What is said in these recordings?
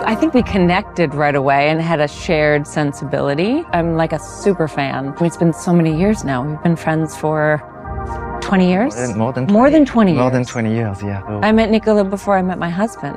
I think we connected right away and had a shared sensibility. I'm like a super fan. It's been so many years now. We've been friends for 20 years? More than 20 years. More than 20 years, yeah. Oh. I met Nicola before I met my husband.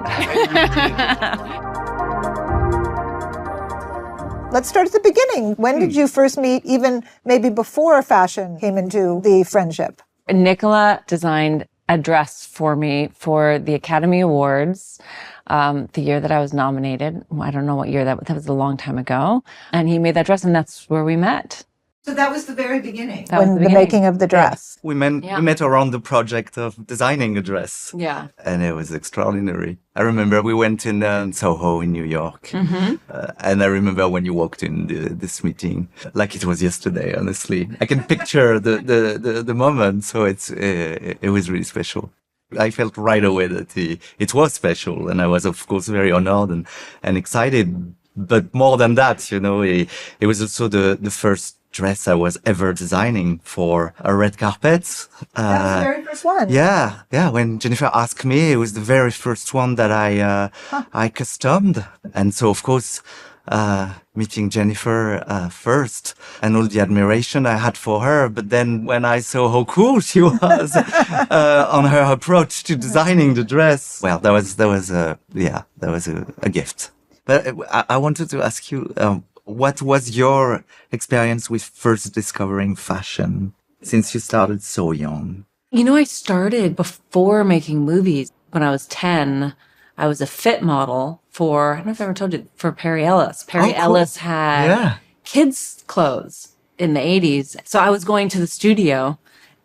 Let's start at the beginning. When did you first meet, even maybe before fashion came into the friendship? Nicola designed a dress for me for the Academy Awards, the year that I was nominated. I don't know what year that was a long time ago. And he made that dress, and that's where we met. So that was the very beginning. The making of the dress. We met around the project of designing a dress. Yeah. And it was extraordinary. I remember we went in Soho in New York. Mm-hmm. And I remember when you walked in this meeting, like it was yesterday, honestly. I can picture the moment. So it was really special. I felt right away that it was special. And I was, of course, very honored and excited. But more than that, it was also the first dress I was ever designing for a red carpet. That was the very first one. Yeah. When Jennifer asked me, it was the very first one that I customed. And so, of course, meeting Jennifer first and all the admiration I had for her. But then when I saw how cool she was on her approach to designing the dress, well, that was a gift. But I wanted to ask you, what was your experience with first discovering fashion since you started so young? I started before making movies. When I was 10, I was a fit model for, I don't know if I ever told you, for Perry Ellis. Perry Ellis had kids' clothes in the 80s. So I was going to the studio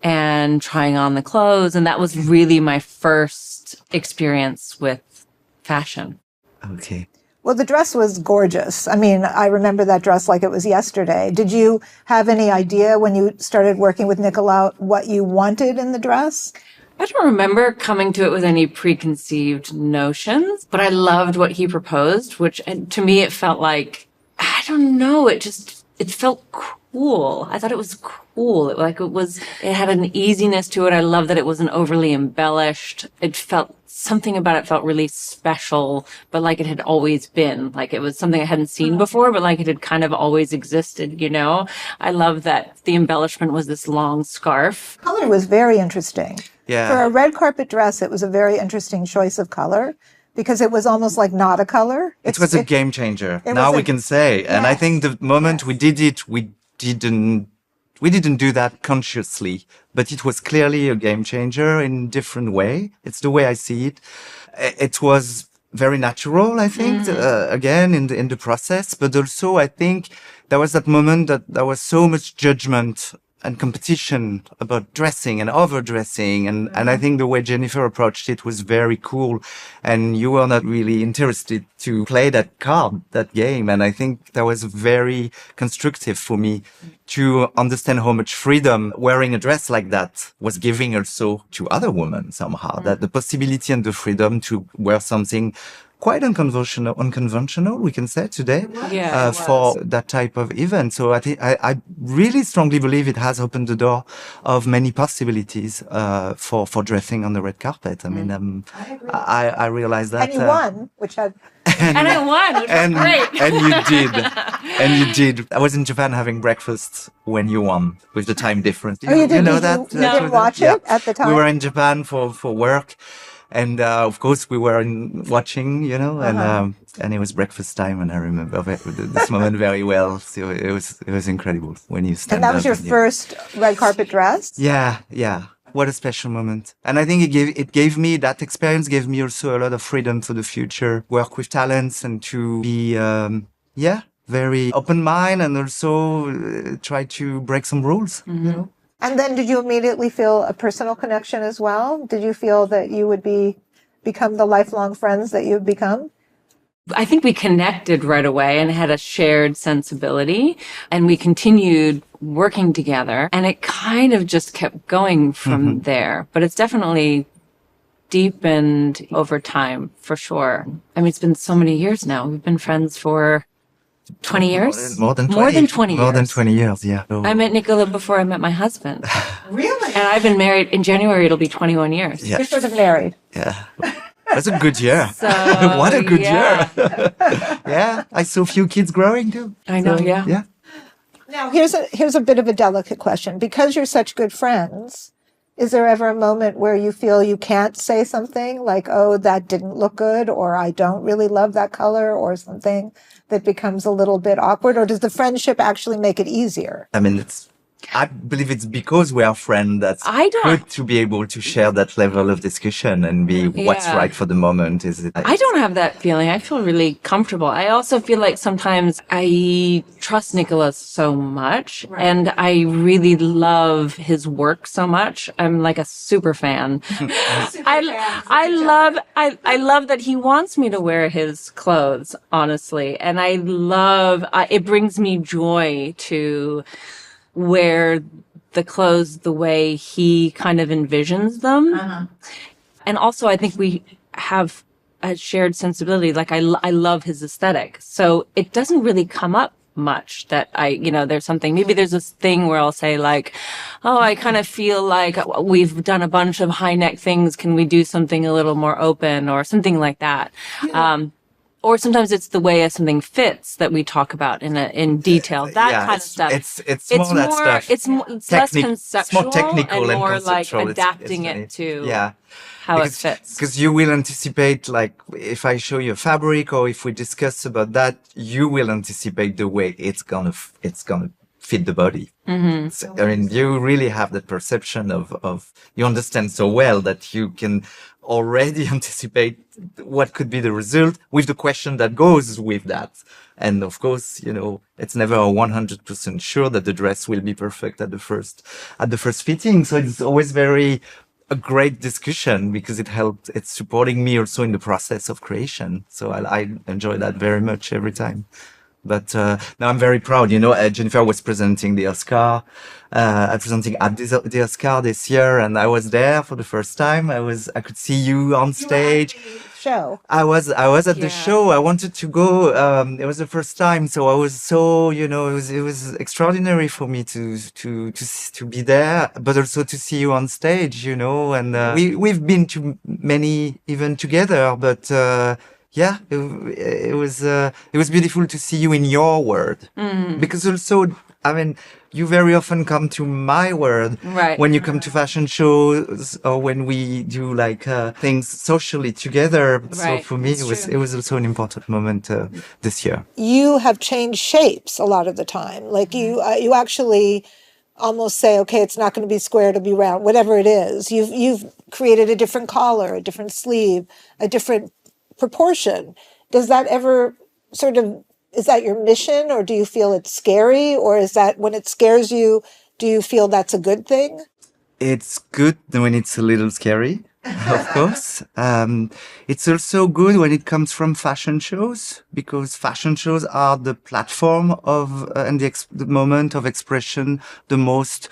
and trying on the clothes. And that was really my first experience with fashion. Okay. Well, the dress was gorgeous. I mean, I remember that dress like it was yesterday. Did you have any idea when you started working with Nicola what you wanted in the dress? I don't remember coming to it with any preconceived notions, but I loved what he proposed, which to me, it felt like, I don't know, it felt cool. I thought it was cool. It had an easiness to it. I love that it wasn't overly embellished. Something about it felt really special, but like it had always been. Like it was something I hadn't seen before, but like it had kind of always existed, I love that the embellishment was this long scarf. Color was very interesting. Yeah. For a red carpet dress, it was a very interesting choice of color because it was almost like not a color. It was a game changer. Now we can say. Yes. And I think the moment we did it, we didn't do that consciously, but it was clearly a game changer in a different way. It's the way I see it. It was very natural, I think, again, in the process, but also I think there was that moment that there was so much judgment and competition about dressing and overdressing. And I think the way Jennifer approached it was very cool. And you were not really interested to play that card, that game. And I think that was very constructive for me to understand how much freedom wearing a dress like that was giving also to other women somehow. That the possibility and the freedom to wear something quite unconventional, we can say today, for that type of event. So I really strongly believe it has opened the door of many possibilities for dressing on the red carpet. I mean, I realized that. And you won, which had. And I won, which was great. And you did. And you did. I was in Japan having breakfast when you won with the time difference. You did? You know that? You didn't watch it at the time? We were in Japan for work. And, of course, we were watching, and it was breakfast time. And I remember this moment very well. So it was incredible when you stand up. And that was your first red carpet dress? Yeah. What a special moment. And I think that experience gave me also a lot of freedom for the future, work with talents and to be, very open-minded and also try to break some rules, And then did you immediately feel a personal connection as well? Did you feel that you would become the lifelong friends that you've become? I think we connected right away and had a shared sensibility, and we continued working together, and it kind of just kept going from there. But it's definitely deepened over time, for sure. I mean, it's been so many years now. We've been friends for 20 years? More than 20 years. More than 20 years, yeah. I met Nicola before I met my husband. Really? And I've been married, in January it'll be 21 years. Yeah. You're sort of married. Yeah. That's a good year. So, what a good yeah. year. Yeah, I saw a few kids growing too. I know, yeah. Yeah. Now, here's a bit of a delicate question. Because you're such good friends, is there ever a moment where you feel you can't say something like, oh, that didn't look good, or I don't really love that color, or something that becomes a little bit awkward? Or does the friendship actually make it easier? I mean, I believe it's because we are friends that's good to be able to share that level of discussion and be what's right for the moment. I don't have that feeling. I feel really comfortable. I also feel like sometimes I trust Nicholas so much and I really love his work so much. I'm like a super fan. I love that he wants me to wear his clothes, honestly. And it brings me joy to wear the clothes the way he kind of envisions them. Uh-huh. And also I think we have a shared sensibility. Like I love his aesthetic. So it doesn't really come up much that there's something, maybe there's this thing where I'll say like, oh, I kind of feel like we've done a bunch of high neck things. Can we do something a little more open or something like that? Yeah. Or sometimes it's the way something fits that we talk about in detail. That kind of stuff. It's more that stuff. It's less conceptual. It's more technical and more and conceptual. like adapting it to how it fits. Because you will anticipate, like, if I show you a fabric or if we discuss about that, you will anticipate the way it's gonna fit the body. Mm-hmm. So, I mean, you really have that perception of you understand so well that you can already anticipate what could be the result with the question that goes with that. And of course, it's never 100% sure that the dress will be perfect at the first fitting. So it's always a great discussion because it's supporting me also in the process of creation. So I enjoy that very much every time. But now I'm very proud. Jennifer was presenting the Oscar, presenting at the Oscar this year, and I was there for the first time. I could see you on stage. Show. I was at the show. I wanted to go. It was the first time, so I was so it was extraordinary for me to be there, but also to see you on stage. And we've been to many events together, but. Yeah, it was beautiful to see you in your world. Because also, I mean, you very often come to my world when you come to fashion shows or when we do like things socially together. Right. So for me, it was also an important moment this year. You have changed shapes a lot of the time. Like you actually almost say, okay, it's not going to be square, it'll be round, whatever it is. You've created a different collar, a different sleeve, a different proportion. Does that ever is that your mission, or do you feel it's scary, or is that when it scares you, do you feel that's a good thing? It's good when it's a little scary, of course. It's also good when it comes from fashion shows, because fashion shows are the platform of and the moment of expression the most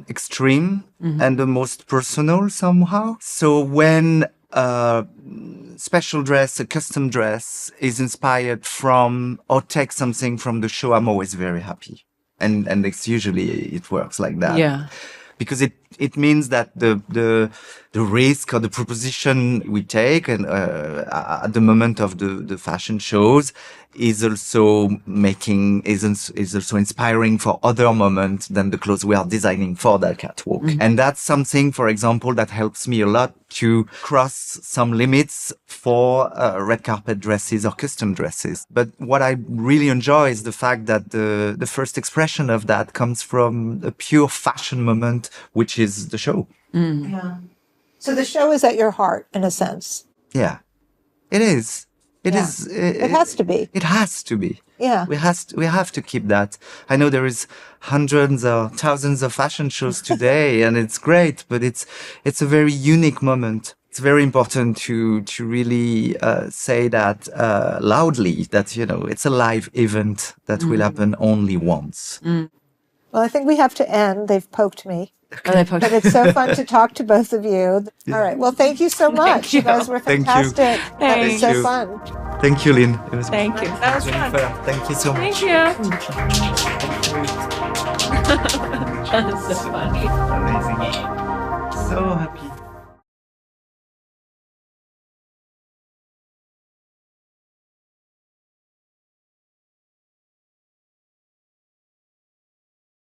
extreme and the most personal somehow. So when special dress, a custom dress is inspired from or takes something from the show, I'm always very happy. And it's usually it works like that. Yeah. Because it means that the risk or the proposition we take and at the moment of the fashion shows is also inspiring for other moments than the clothes we are designing for that catwalk. And that's something, for example, that helps me a lot to cross some limits for red carpet dresses or custom dresses. But what I really enjoy is the fact that the first expression of that comes from a pure fashion moment, which is the show. Yeah. So the show is at your heart, in a sense. Yeah, it is. It is. It has to be. It has to be. Yeah. We have to keep that. I know there is hundreds or thousands of fashion shows today, and it's great, but it's a very unique moment. It's very important to really say that loudly, that it's a live event that will happen only once. Well, I think we have to end. They've poked me. Oh, they poked. But it's so fun to talk to both of you. All right. Well, thank you so much. You guys were fantastic. That was so fun. Thank you, Lynn. It was Thank you. That was Jennifer. fun. Thank you so much. Thank you. That was so funny. Amazing. So happy.